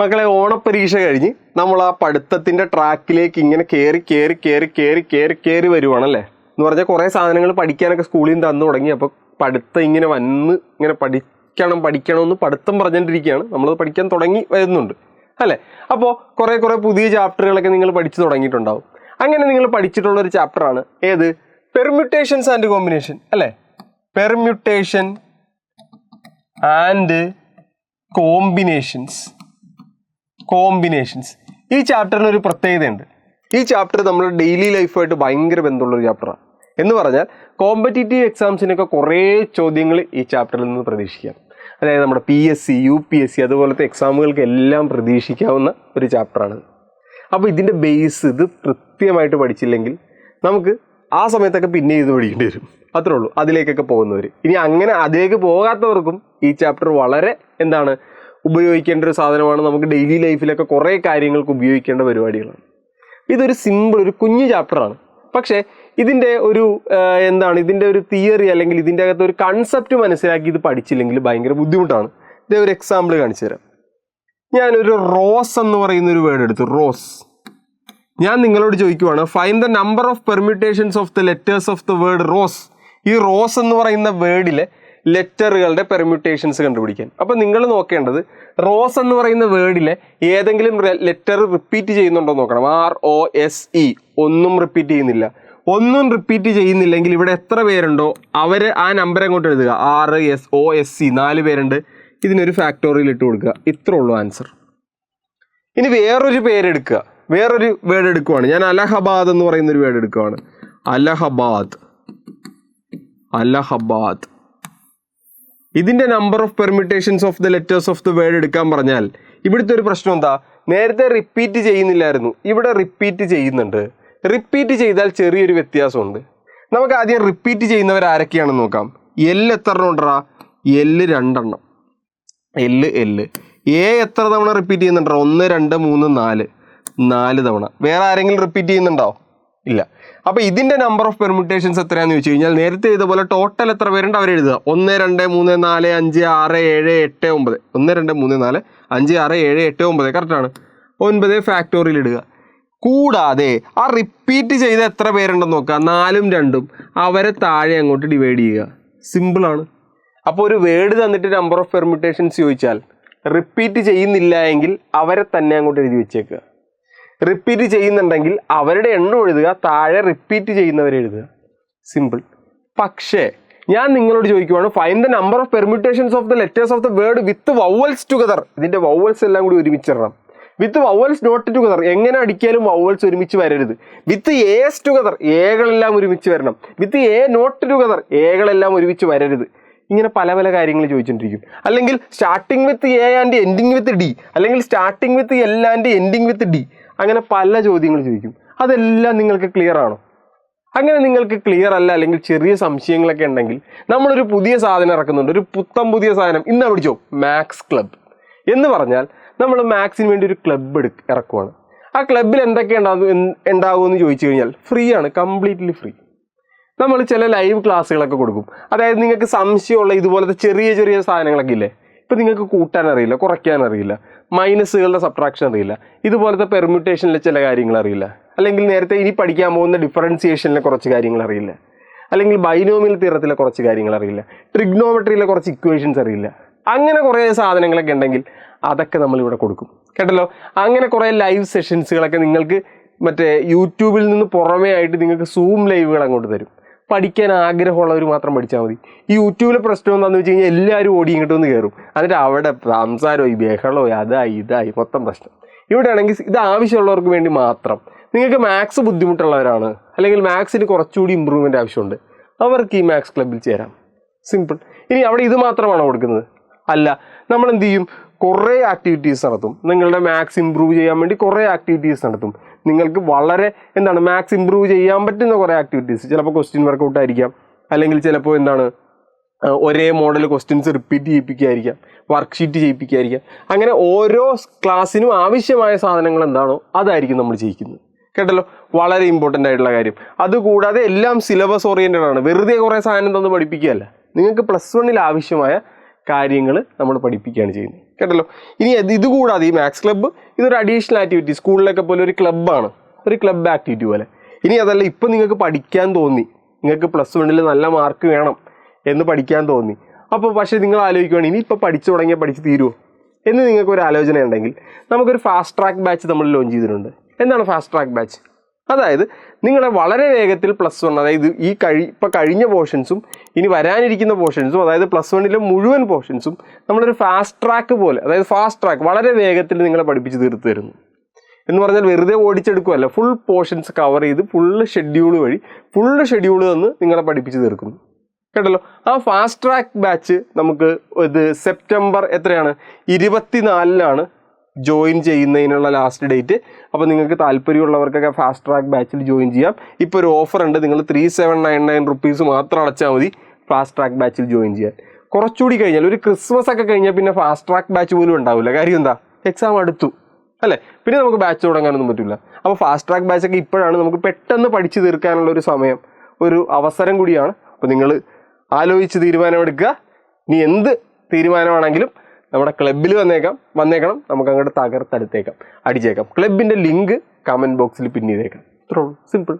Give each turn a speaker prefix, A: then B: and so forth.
A: മക്കളെ, ഓണപ്പരീക്ഷ കഴിഞ്ഞ് നമ്മൾ ആ പഠിത്തത്തിൻ്റെ ട്രാക്കിലേക്ക് ഇങ്ങനെ കയറി വരുവാണല്ലേ. എന്ന് പറഞ്ഞാൽ കുറേ സാധനങ്ങൾ പഠിക്കാനൊക്കെ സ്കൂളിൽ നിന്ന് തന്നു തുടങ്ങി. അപ്പോൾ പഠിത്തം ഇങ്ങനെ പഠിക്കണമെന്ന് പഠിത്തം പറഞ്ഞുകൊണ്ടിരിക്കുകയാണ്. നമ്മളത് പഠിക്കാൻ തുടങ്ങി വരുന്നുണ്ട് അല്ലേ. അപ്പോൾ കുറേ പുതിയ ചാപ്റ്ററുകളൊക്കെ നിങ്ങൾ പഠിച്ചു തുടങ്ങിയിട്ടുണ്ടാവും. അങ്ങനെ നിങ്ങൾ പഠിച്ചിട്ടുള്ളൊരു ചാപ്റ്ററാണ് ഏത്? പെർമ്യൂട്ടേഷൻസ് ആൻഡ് കോമ്പിനേഷൻ അല്ലേ. Permutation and combinations. ഈ ചാപ്റ്ററിന് ഒരു പ്രത്യേകതയുണ്ട്. ഈ ചാപ്റ്റർ നമ്മുടെ ഡെയിലി ലൈഫായിട്ട് ഭയങ്കര ബന്ധമുള്ളൊരു ചാപ്റ്ററാണ്. എന്ന് പറഞ്ഞാൽ കോമ്പറ്റേറ്റീവ് എക്സാംസിനൊക്കെ കുറേ ചോദ്യങ്ങൾ ഈ ചാപ്റ്ററിൽ നിന്ന് പ്രതീക്ഷിക്കാം. അതായത് നമ്മുടെ PSC, UPSC അതുപോലത്തെ എക്സാമുകൾക്ക് എല്ലാം പ്രതീക്ഷിക്കാവുന്ന ഒരു ചാപ്റ്ററാണ്. അപ്പോൾ ഇതിൻ്റെ ബേസ് ഇത് കൃത്യമായിട്ട് പഠിച്ചില്ലെങ്കിൽ നമുക്ക് ആ സമയത്തൊക്കെ പിന്നെ ഇത് പഠിക്കേണ്ടി വരും. അത്രേ ഉള്ളൂ. അതിലേക്കൊക്കെ പോകുന്നവർ. ഇനി അങ്ങനെ അതിലേക്ക് പോകാത്തവർക്കും ഈ ചാപ്റ്റർ വളരെ ഉപയോഗിക്കേണ്ട ഒരു സാധനമാണ്. നമുക്ക് ഡെയിലി ലൈഫിലൊക്കെ കുറേ കാര്യങ്ങൾക്ക് ഉപയോഗിക്കേണ്ട പരിപാടികളാണ്. ഇതൊരു ഒരു കുഞ്ഞു ചാപ്റ്ററാണ്. പക്ഷേ ഇതിൻ്റെ ഇതിൻ്റെ ഒരു തിയറി അല്ലെങ്കിൽ ഇതിൻ്റെ അകത്ത് ഒരു കൺസെപ്റ്റ് മനസ്സിലാക്കി ഇത് പഠിച്ചില്ലെങ്കിൽ ഭയങ്കര ബുദ്ധിമുട്ടാണ്. ഇതേ ഒരു എക്സാമ്പിൾ കാണിച്ചു തരാം. ഞാനൊരു റോസ് എന്ന് പറയുന്നൊരു വേർഡ് എടുത്തു. റോസ്. ഞാൻ നിങ്ങളോട് ചോദിക്കുവാണ്, find the number of permutations of the letters of the word rose. ഈ റോസ് എന്ന് പറയുന്ന വേർഡിലെ ലെറ്ററുകളുടെ പെർമ്യൂട്ടേഷൻസ് കണ്ടുപിടിക്കാൻ. അപ്പോൾ നിങ്ങൾ നോക്കേണ്ടത് റോസ് എന്ന് പറയുന്ന വേർഡിലെ ഏതെങ്കിലും ലെറ്റർ റിപ്പീറ്റ് ചെയ്യുന്നുണ്ടോ നോക്കണം. ROSE ഒന്നും റിപ്പീറ്റ് ചെയ്യുന്നില്ല. ഒന്നും റിപ്പീറ്റ് ചെയ്യുന്നില്ലെങ്കിൽ ഇവിടെ എത്ര പേരുണ്ടോ അവർ ആ നമ്പർ അങ്ങോട്ട് എഴുതുക. RSOSE 4 പേരുണ്ട്. ഇതിനൊരു ഫാക്ടോറിയൽ ഇട്ട് കൊടുക്കുക. ഇത്രേ ഉള്ളൂ ആൻസർ. ഇനി വേറൊരു വേർഡ് എടുക്കുവാണ്. ഞാൻ അലഹബാദ് എന്ന് പറയുന്നൊരു വേർഡ് എടുക്കുവാണ്. അലഹബാദ്. ഇതിൻ്റെ number of permutations of the letters of the word എടുക്കാൻ പറഞ്ഞാൽ ഇവിടുത്തെ ഒരു പ്രശ്നം എന്താ? നേരത്തെ റിപ്പീറ്റ് ചെയ്യുന്നില്ലായിരുന്നു, ഇവിടെ റിപ്പീറ്റ് ചെയ്യുന്നുണ്ട്. റിപ്പീറ്റ് ചെയ്താൽ ചെറിയൊരു വ്യത്യാസമുണ്ട്. നമുക്ക് ആദ്യം റിപ്പീറ്റ് ചെയ്യുന്നവർ ആരൊക്കെയാണെന്ന് നോക്കാം. L എത്ര എണ്ണം ഉണ്ടോ? L 2 എണ്ണം. L. A എത്ര തവണ റിപ്പീറ്റ് ചെയ്യുന്നുണ്ടോ? 1 2 3 4 തവണ. വേറെ ആരെങ്കിലും റിപ്പീറ്റ് ചെയ്യുന്നുണ്ടോ? ഇല്ല. അപ്പോൾ ഇതിൻ്റെ നമ്പർ ഓഫ് പെർമ്യൂട്ടേഷൻസ് എത്രയാണെന്ന് ചോദിച്ചു കഴിഞ്ഞാൽ നേരത്തെ ഇതുപോലെ ടോട്ടൽ എത്ര പേരുണ്ട് അവർ എഴുതുക. 1 2 3 4 5 6 7 8 9. 1 2 3 4 5 6 7 8 9 കറക്റ്റാണ്. 9 ഫാക്ടോറിയൽ ഇടുക. കൂടാതെ ആ റിപ്പീറ്റ് ചെയ്ത എത്ര പേരുണ്ടെന്ന് നോക്കുക. 4ഉം 2ഉം അവരെ താഴെ അങ്ങോട്ട് ഡിവൈഡ് ചെയ്യുക. സിമ്പിളാണ്. അപ്പോൾ ഒരു വേർഡ് തന്നിട്ട് നമ്പർ ഓഫ് പെർമ്യൂട്ടേഷൻസ് ചോദിച്ചാൽ റിപ്പീറ്റ് ചെയ്യുന്നില്ല എങ്കിൽ അവരെ തന്നെ അങ്ങോട്ട് എഴുതി വെച്ചേക്കുക. റിപ്പീറ്റ് ചെയ്യുന്നുണ്ടെങ്കിൽ അവരുടെ എണ്ണം എഴുതുക, താഴെ റിപ്പീറ്റ് ചെയ്യുന്നവരെ എഴുതുക. സിമ്പിൾ. പക്ഷേ ഞാൻ നിങ്ങളോട് ചോദിക്കുവാണ്, find the number of permutations of the letters of the word with vowels together. ഇതിൻ്റെ വവൽസ് എല്ലാം കൂടി ഒരുമിച്ചിടണം. With vowels not together. എങ്ങനെ അടിക്കാലും വവൽസ് ഒരുമിച്ച് വരരുത്. വിത്ത് എസ് ടുഗദർ. എകളെല്ലാം ഒരുമിച്ച് വരണം. With A not together. എകളെല്ലാം ഒരുമിച്ച് വരരുത്. ഇങ്ങനെ പല കാര്യങ്ങൾ ചോദിച്ചുകൊണ്ടിരിക്കും. അല്ലെങ്കിൽ starting with A and ending with D, അല്ലെങ്കിൽ starting with L and ending with D. അങ്ങനെ പല ചോദ്യങ്ങൾ ചോദിക്കും. അതെല്ലാം നിങ്ങൾക്ക് ക്ലിയർ ആണോ? അങ്ങനെ നിങ്ങൾക്ക് ക്ലിയർ അല്ല, അല്ലെങ്കിൽ ചെറിയ സംശയങ്ങളൊക്കെ ഉണ്ടെങ്കിൽ നമ്മളൊരു പുതിയ സാധനം ഇറക്കുന്നുണ്ട്. ഒരു പുതിയ സാധനം ഇന്ന് പിടിച്ചോ, മാത്സ് ക്ലബ് എന്ന് പറഞ്ഞാൽ നമ്മൾ മാത്സിന് വേണ്ടി ഒരു ക്ലബ്ബ് ഇറക്കുവാണ്. ആ ക്ലബ്ബിൽ എന്തൊക്കെ ഉണ്ടാകുമെന്ന് ചോദിച്ചു കഴിഞ്ഞാൽ ഫ്രീ ആണ്, കംപ്ലീറ്റ്ലി ഫ്രീ. നമ്മൾ ചില ലൈവ് ക്ലാസ്സുകളൊക്കെ കൊടുക്കും. അതായത് നിങ്ങൾക്ക് സംശയമുള്ള ഇതുപോലത്തെ ചെറിയ സാധനങ്ങളൊക്കെ ഇല്ലേ. ഇപ്പം നിങ്ങൾക്ക് കൂട്ടാൻ അറിയില്ല, കുറയ്ക്കാൻ അറിയില്ല, മൈനസുകളുടെ സബ്ട്രാക്ഷൻ അറിയില്ല, ഇതുപോലത്തെ പെർമ്യൂട്ടേഷനിലെ ചില കാര്യങ്ങൾ അറിയില്ല, അല്ലെങ്കിൽ നേരത്തെ ഇനി പഠിക്കാൻ പോകുന്ന ഡിഫറൻസിയേഷനിലെ കുറച്ച് കാര്യങ്ങൾ അറിയില്ല, അല്ലെങ്കിൽ ബൈനോമിയൽ തിയറത്തിലെ കുറച്ച് കാര്യങ്ങൾ അറിയില്ല, ട്രിഗ്നോമെട്രിയിലെ കുറച്ച് ഇക്വേഷൻസ് അറിയില്ല. അങ്ങനെ കുറേ സാധനങ്ങളൊക്കെ ഉണ്ടെങ്കിൽ അതൊക്കെ നമ്മളിവിടെ കൊടുക്കും. കേട്ടല്ലോ. അങ്ങനെ കുറേ ലൈവ് സെഷൻസുകളൊക്കെ നിങ്ങൾക്ക് മറ്റേ യൂട്യൂബിൽ നിന്ന് പുറമേ ആയിട്ട് നിങ്ങൾക്ക് സൂം ലൈവുകൾ അങ്ങോട്ട് തരും. പഠിക്കാൻ ആഗ്രഹമുള്ളവർ മാത്രം പഠിച്ചാൽ മതി. ഈ യൂട്യൂബിലെ പ്രശ്നം എന്താണെന്ന് വെച്ച് കഴിഞ്ഞാൽ എല്ലാവരും ഓടി ഇങ്ങോട്ട് വന്ന് കയറും. എന്നിട്ട് അവിടെ സംസാരമായി ബഹളോ ഇതായി മൊത്തം പ്രശ്നം. ഇവിടെ ആണെങ്കിൽ ഇത് ആവശ്യമുള്ളവർക്ക് വേണ്ടി മാത്രം. നിങ്ങൾക്ക് മാത്സ് ബുദ്ധിമുട്ടുള്ളവരാണ്, അല്ലെങ്കിൽ മാത്സിന് കുറച്ചുകൂടി ഇമ്പ്രൂവ്മെൻ്റ് ആവശ്യമുണ്ട്, അവർക്ക് ഈ മാത്സ് ക്ലബ്ബിൽ ചേരാം. സിമ്പിൾ. ഇനി അവിടെ ഇത് മാത്രമാണോ കൊടുക്കുന്നത്? അല്ല. നമ്മൾ എന്ത് ചെയ്യും? കുറേ ആക്ടിവിറ്റീസ് നടത്തും. നിങ്ങളുടെ മാത്സ് ഇമ്പ്രൂവ് ചെയ്യാൻ വേണ്ടി കുറേ ആക്ടിവിറ്റീസ് നടത്തും. നിങ്ങൾക്ക് വളരെ മാത്സ് ഇമ്പ്രൂവ് ചെയ്യാൻ പറ്റുന്ന കുറേ ആക്ടിവിറ്റീസ്. ചിലപ്പോൾ ക്വസ്റ്റ്യൻ വർക്കൗട്ട് ആയിരിക്കാം, അല്ലെങ്കിൽ ചിലപ്പോൾ ഒരേ മോഡൽ ക്വസ്റ്റ്യൻസ് റിപ്പീറ്റ് ചെയ്യിപ്പിക്കുകയായിരിക്കാം, വർക്ക്ഷീറ്റ് ചെയ്യിപ്പിക്കുകയായിരിക്കാം. അങ്ങനെ ഓരോ ക്ലാസ്സിനും ആവശ്യമായ സാധനങ്ങൾ എന്താണോ അതായിരിക്കും നമ്മൾ ചെയ്യിക്കുന്നത്. കേട്ടല്ലോ. വളരെ ഇമ്പോർട്ടൻ്റ് ആയിട്ടുള്ള കാര്യം. അതുകൂടാതെ എല്ലാം സിലബസ് ഓറിയൻറ്റഡ് ആണ്. വെറുതെ കുറേ സാധനം തന്ന് പഠിപ്പിക്കുകയല്ല, നിങ്ങൾക്ക് +1 ആവശ്യമായ കാര്യങ്ങൾ നമ്മൾ പഠിപ്പിക്കുകയാണ് ചെയ്യുന്നത്. കേട്ടല്ലോ. ഇനി ഇതുകൂടാതെ ഈ മാത്സ് ക്ലബ്ബ് ഇതൊരു അഡീഷണൽ ആക്ടിവിറ്റി, സ്കൂളിലൊക്കെ പോലെ ഒരു ക്ലബ്ബാണ്, ഒരു ക്ലബ്ബ് ആക്ടിവിറ്റി പോലെ. ഇനി അതല്ല, ഇപ്പം നിങ്ങൾക്ക് പഠിക്കാൻ തോന്നി, നിങ്ങൾക്ക് +1 നല്ല മാർക്ക് വേണം എന്ന് പഠിക്കാൻ തോന്നി. അപ്പോൾ പക്ഷേ നിങ്ങൾ ആലോചിക്കുകയാണ് ഇനി ഇപ്പോൾ പഠിച്ചു തുടങ്ങിയാൽ പഠിച്ച് തീരുമോ എന്ന് നിങ്ങൾക്കൊരു ആലോചന ഉണ്ടെങ്കിൽ നമുക്കൊരു ഫാസ്റ്റ് ട്രാക്ക് ബാച്ച് നമ്മൾ ലോഞ്ച് ചെയ്തിട്ടുണ്ട്. എന്താണ് ഫാസ്റ്റ് ട്രാക്ക് ബാച്ച്? അതായത് നിങ്ങളെ വളരെ വേഗത്തിൽ +1, അതായത് ഇപ്പോൾ കഴിഞ്ഞ പോർഷൻസും ഇനി വരാനിരിക്കുന്ന പോർഷൻസും, അതായത് +1 മുഴുവൻ പോർഷൻസും നമ്മളൊരു ഫാസ്റ്റ് ട്രാക്ക് പോലെ, അതായത് ഫാസ്റ്റ് ട്രാക്ക് വളരെ വേഗത്തിൽ നിങ്ങളെ പഠിപ്പിച്ച് തീർത്ത് തരുന്നു. എന്ന് പറഞ്ഞാൽ വെറുതെ ഓടിച്ചെടുക്കുമല്ല, ഫുൾ പോർഷൻസ് കവർ ചെയ്ത് ഫുള്ള് ഷെഡ്യൂൾ തന്ന് നിങ്ങളെ പഠിപ്പിച്ച് തീർക്കുന്നു. കേട്ടല്ലോ. ആ ഫാസ്റ്റ് ട്രാക്ക് ബാച്ച് നമുക്ക് ഇത് സെപ്റ്റംബർ 24 ജോയിൻ ചെയ്യുന്നതിനുള്ള ലാസ്റ്റ് ഡേറ്റ്. അപ്പോൾ നിങ്ങൾക്ക് താല്പര്യമുള്ളവർക്കൊക്കെ ഫാസ്റ്റ് ട്രാക്ക് ബാച്ചിൽ ജോയിൻ ചെയ്യാം. ഇപ്പോൾ ഒരു ഓഫർ ഉണ്ട്, നിങ്ങൾ 3799 റുപ്പീസ് മാത്രം അടച്ചാൽ മതി ഫാസ്റ്റ് ട്രാക്ക് ബാച്ചിൽ ജോയിൻ ചെയ്യാൻ. കുറച്ചുകൂടി കഴിഞ്ഞാൽ ഒരു ക്രിസ്മസ് ഒക്കെ കഴിഞ്ഞാൽ പിന്നെ ഫാസ്റ്റ് ട്രാക്ക് ബാച്ച് പോലും ഉണ്ടാവില്ല. കാര്യം എന്താ, എക്സാം അടുത്തു അല്ലേ, പിന്നെ നമുക്ക് ബാച്ച് തുടങ്ങാനൊന്നും പറ്റില്ല. അപ്പോൾ ഫാസ്റ്റ് ട്രാക്ക് ബാച്ചൊക്കെ ഇപ്പോഴാണ് നമുക്ക് പെട്ടെന്ന് പഠിച്ചു തീർക്കാനുള്ള ഒരു സമയം, ഒരു അവസരം കൂടിയാണ്. അപ്പോൾ നിങ്ങൾ ആലോചിച്ച് തീരുമാനമെടുക്കുക. ഇനി എന്ത് തീരുമാനമാണെങ്കിലും നമ്മുടെ ക്ലബ്ബിൽ വന്നേക്കണം, നമുക്ക് അങ്ങോട്ട് തകർത്തെടുത്തേക്കാം, അടിച്ചേക്കാം. ക്ലബിൻ്റെ ലിങ്ക് കമൻറ്റ് ബോക്സിൽ പിൻ ചെയ്തേക്കാം. ഇത്രേ ഉള്ളൂ, സിമ്പിൾ.